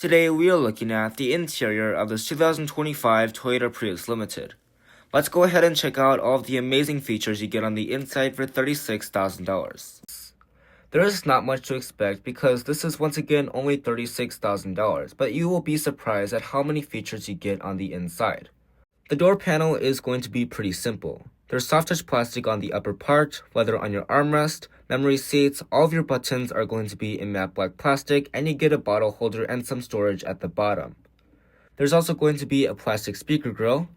Today we are looking at the interior of this 2025 Toyota Prius Limited. Let's go ahead and check out all of the amazing features you get on the inside for $36,000. There is not much to expect because this is once again only $36,000, but you will be surprised at how many features you get on the inside. The door panel is going to be pretty simple. There's soft touch plastic on the upper part, leather on your armrest, memory seats, all of your buttons are going to be in matte black plastic, and you get a bottle holder and some storage at the bottom. There's also going to be a plastic speaker grill,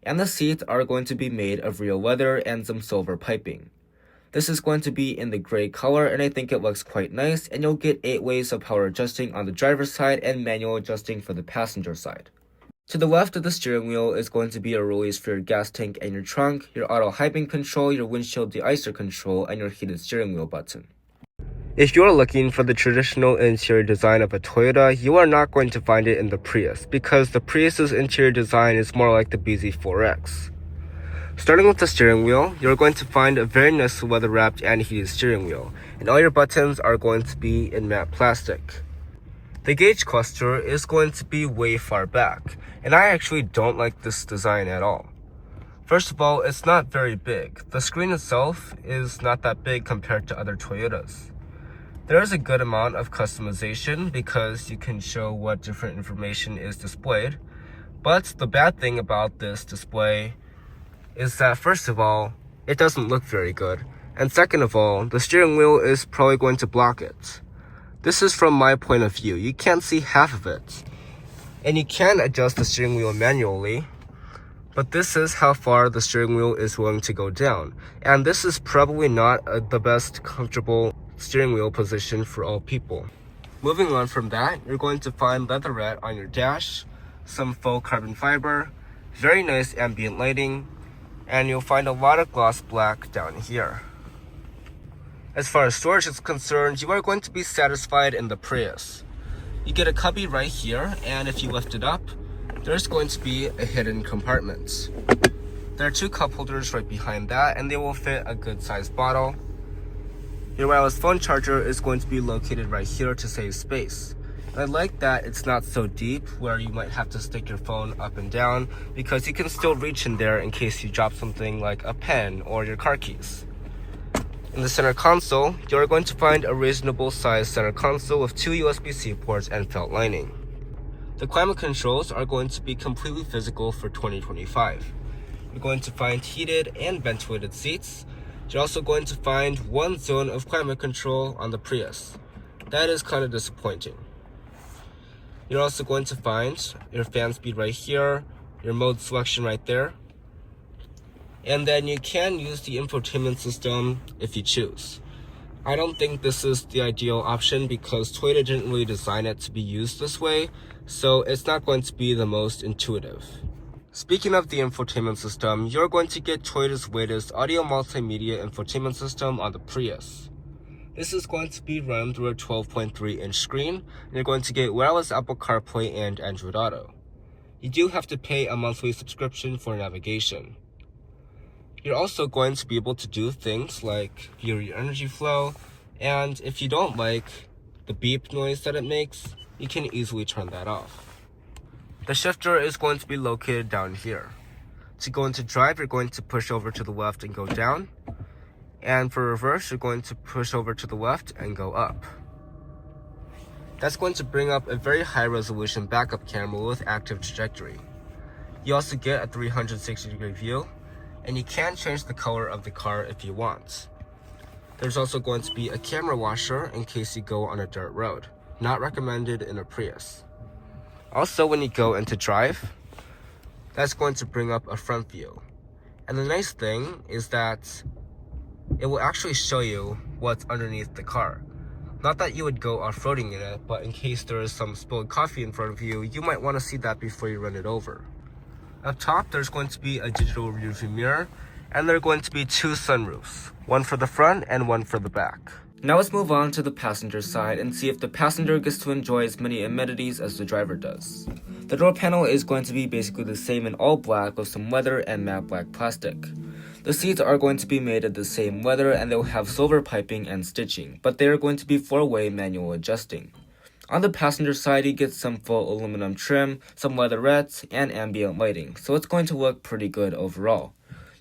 and the seats are going to be made of real leather and some silver piping. This is going to be in the gray color, and I think it looks quite nice, and you'll get 8 ways of power adjusting on the driver's side and manual adjusting for the passenger side. To the left of the steering wheel is going to be a release for your gas tank and your trunk, your auto hyping control, your windshield deicer control, and your heated steering wheel button. If you're looking for the traditional interior design of a Toyota, you are not going to find it in the Prius, because the Prius's interior design is more like the BZ4X. Starting with the steering wheel, you're going to find a very nice leather-wrapped and heated steering wheel, and all your buttons are going to be in matte plastic. The gauge cluster is going to be way far back, and I actually don't like this design at all. First of all, it's not very big. The screen itself is not that big compared to other Toyotas. There is a good amount of customization because you can show what different information is displayed, but the bad thing about this display is that first of all, it doesn't look very good, and second of all, the steering wheel is probably going to block it. This is from my point of view. You can't see half of it. And you can adjust the steering wheel manually, but this is how far the steering wheel is willing to go down. And this is probably not the best comfortable steering wheel position for all people. Moving on from that, you're going to find leatherette on your dash, some faux carbon fiber, very nice ambient lighting, and you'll find a lot of gloss black down here. As far as storage is concerned, you are going to be satisfied in the Prius. You get a cubby right here, and if you lift it up, there's going to be a hidden compartment. There are 2 cup holders right behind that, and they will fit a good sized bottle. Your wireless phone charger is going to be located right here to save space. And I like that it's not so deep where you might have to stick your phone up and down, because you can still reach in there in case you drop something like a pen or your car keys. In the center console, you're going to find a reasonable sized center console with 2 USB-C ports and felt lining. The climate controls are going to be completely physical for 2025. You're going to find heated and ventilated seats. You're also going to find 1 zone of climate control on the Prius. That is kind of disappointing. You're also going to find your fan speed right here, your mode selection right there, and then you can use the infotainment system if you choose. I don't think this is the ideal option because Toyota didn't really design it to be used this way, so it's not going to be the most intuitive. Speaking of the infotainment system, you're going to get Toyota's latest audio multimedia infotainment system on the Prius. This is going to be run through a 12.3-inch screen, and you're going to get wireless Apple CarPlay and Android Auto. You do have to pay a monthly subscription for navigation. You're also going to be able to do things like view your energy flow, and if you don't like the beep noise that it makes, you can easily turn that off. The shifter is going to be located down here. To go into drive, you're going to push over to the left and go down, and for reverse, you're going to push over to the left and go up. That's going to bring up a very high resolution backup camera with active trajectory. You also get a 360-degree view, and you can change the color of the car if you want. There's also going to be a camera washer in case you go on a dirt road. Not recommended in a Prius. Also, when you go into drive, that's going to bring up a front view. And the nice thing is that it will actually show you what's underneath the car. Not that you would go off-roading in it, but in case there is some spilled coffee in front of you, you might want to see that before you run it over. Up top, there's going to be a digital rearview mirror, and there are going to be 2 sunroofs, one for the front and one for the back. Now let's move on to the passenger side and see if the passenger gets to enjoy as many amenities as the driver does. The door panel is going to be basically the same in all black with some leather and matte black plastic. The seats are going to be made of the same leather and they'll have silver piping and stitching, but they are going to be 4-way manual adjusting. On the passenger side, you get some full aluminum trim, some leatherettes, and ambient lighting, so it's going to look pretty good overall.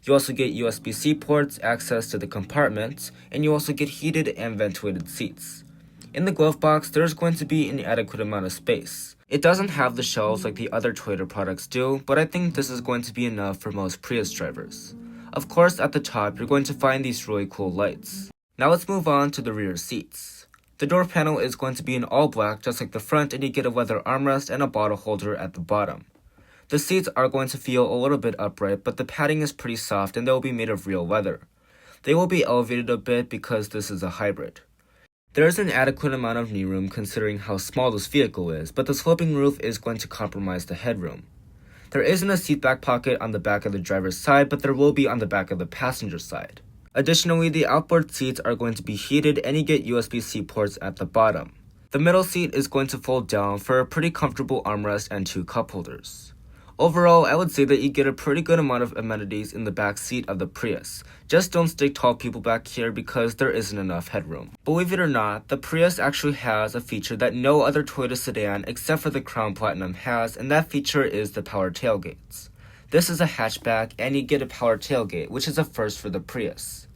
You also get USB-C ports, access to the compartments, and you also get heated and ventilated seats. In the glove box, there's going to be an adequate amount of space. It doesn't have the shelves like the other Toyota products do, but I think this is going to be enough for most Prius drivers. Of course, at the top, you're going to find these really cool lights. Now let's move on to the rear seats. The door panel is going to be in all black just like the front, and you get a leather armrest and a bottle holder at the bottom. The seats are going to feel a little bit upright, but the padding is pretty soft and they will be made of real leather. They will be elevated a bit because this is a hybrid. There is an adequate amount of knee room considering how small this vehicle is, but the sloping roof is going to compromise the headroom. There isn't a seat back pocket on the back of the driver's side, but there will be on the back of the passenger side. Additionally, the outboard seats are going to be heated and you get USB-C ports at the bottom. The middle seat is going to fold down for a pretty comfortable armrest and 2 cup holders. Overall, I would say that you get a pretty good amount of amenities in the back seat of the Prius. Just don't stick tall people back here because there isn't enough headroom. Believe it or not, the Prius actually has a feature that no other Toyota sedan except for the Crown Platinum has, and that feature is the power tailgates. This is a hatchback and you get a power tailgate, which is a first for the Prius.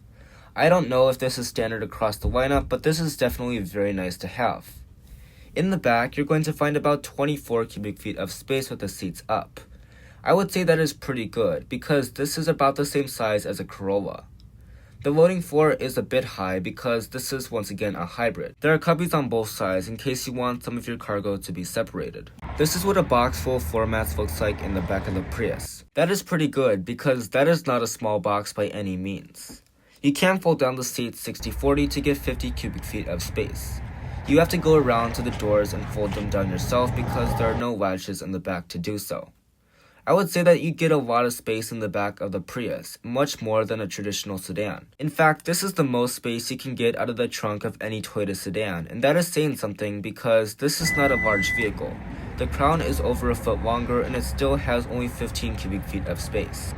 I don't know if this is standard across the lineup, but this is definitely very nice to have. In the back, you're going to find about 24 cubic feet of space with the seats up. I would say that is pretty good because this is about the same size as a Corolla. The loading floor is a bit high because this is once again a hybrid. There are cubbies on both sides in case you want some of your cargo to be separated. This is what a box full of floor mats looks like in the back of the Prius. That is pretty good because that is not a small box by any means. You can fold down the seats 60-40 to get 50 cubic feet of space. You have to go around to the doors and fold them down yourself because there are no latches in the back to do so. I would say that you get a lot of space in the back of the Prius, much more than a traditional sedan. In fact, this is the most space you can get out of the trunk of any Toyota sedan, and that is saying something because this is not a large vehicle. The Crown is over a foot longer and it still has only 15 cubic feet of space.